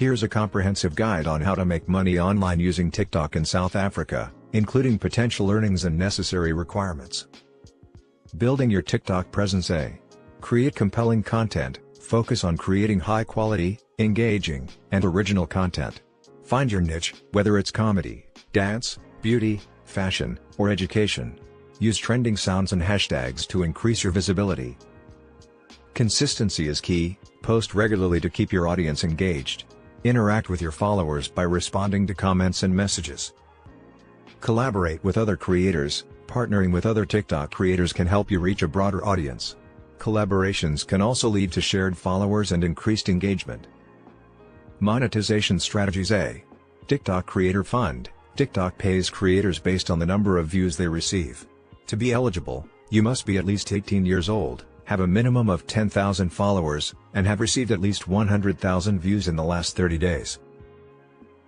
Here's a comprehensive guide on how to make money online using TikTok in South Africa, including potential earnings and necessary requirements. Building your TikTok presence. Create compelling content. Focus on creating high-quality, engaging, and original content. Find your niche, whether it's comedy, dance, beauty, fashion, or education. Use trending sounds and hashtags to increase your visibility. Consistency is key. Post regularly to keep your audience engaged. Interact with your followers by responding to comments and messages. Collaborate with other creators. Partnering with other TikTok creators can help you reach a broader audience. Collaborations can also lead to shared followers and increased engagement. Monetization strategies. TikTok Creator Fund. TikTok pays creators based on the number of views they receive. To be eligible, you must be at least 18 years old, have a minimum of 10,000 followers, and have received at least 100,000 views in the last 30 days.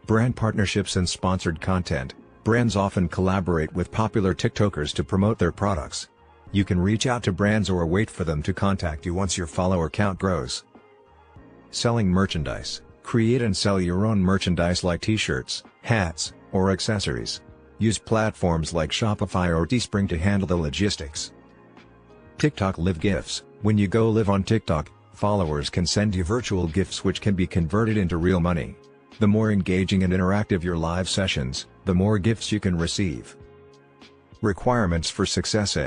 Brand partnerships and sponsored content. Brands often collaborate with popular TikTokers to promote their products. You can reach out to brands or wait for them to contact you once your follower count grows. Selling merchandise. Create and sell your own merchandise like t-shirts, hats, or accessories. Use platforms like Shopify or Teespring to handle the logistics. TikTok Live Gifts. When you go live on TikTok, followers can send you virtual gifts which can be converted into real money. The more engaging and interactive your live sessions, the more gifts you can receive. Requirements for success.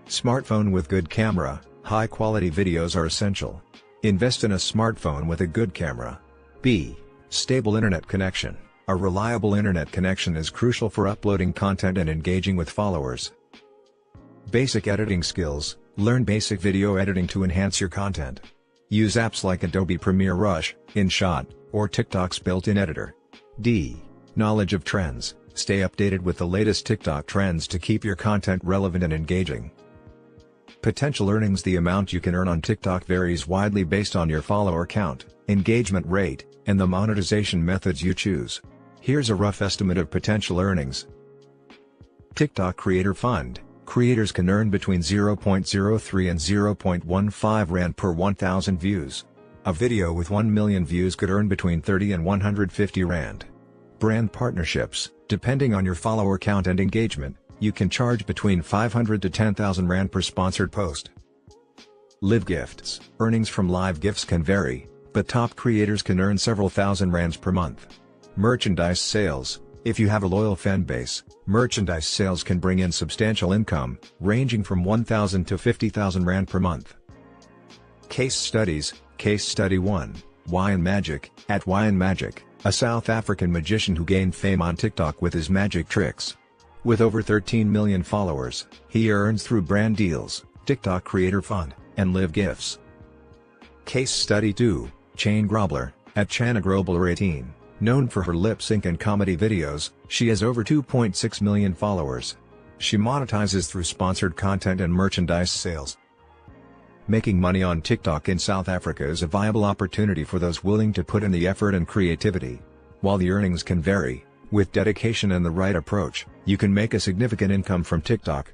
Smartphone with good camera. High-quality videos are essential. Invest in a smartphone with a good camera. B. Stable internet connection. A reliable internet connection is crucial for uploading content and engaging with followers. Basic editing skills. Learn basic video editing to enhance your content. Use apps like Adobe Premiere Rush, InShot, or TikTok's built-in editor. D. Knowledge of trends. Stay updated with the latest TikTok trends to keep your content relevant and engaging. Potential earnings. The amount you can earn on TikTok varies widely based on your follower count, engagement rate, and the monetization methods you choose. Here's a rough estimate of potential earnings. TikTok Creator Fund. Creators can earn between 0.03 and 0.15 Rand per 1,000 views. A video with 1 million views could earn between 30 and 150 Rand. Brand partnerships. Depending on your follower count and engagement, you can charge between 500 to 10,000 Rand per sponsored post. Live Gifts. Earnings from live gifts can vary, but top creators can earn several thousand Rands per month. Merchandise sales. If you have a loyal fan base, merchandise sales can bring in substantial income, ranging from 1,000 to 50,000 Rand per month. Case studies. Case study 1. Wyan Magic. At Wyan Magic, a South African magician who gained fame on TikTok with his magic tricks. With over 13 million followers, he earns through brand deals, TikTok Creator Fund, and Live Gifts. Case study 2. Chane Grobler. At Chana Grobler 18. Known for her lip sync and comedy videos, she has over 2.6 million followers. She monetizes through sponsored content and merchandise sales. Making money on TikTok in South Africa is a viable opportunity for those willing to put in the effort and creativity. While the earnings can vary, with dedication and the right approach, you can make a significant income from TikTok.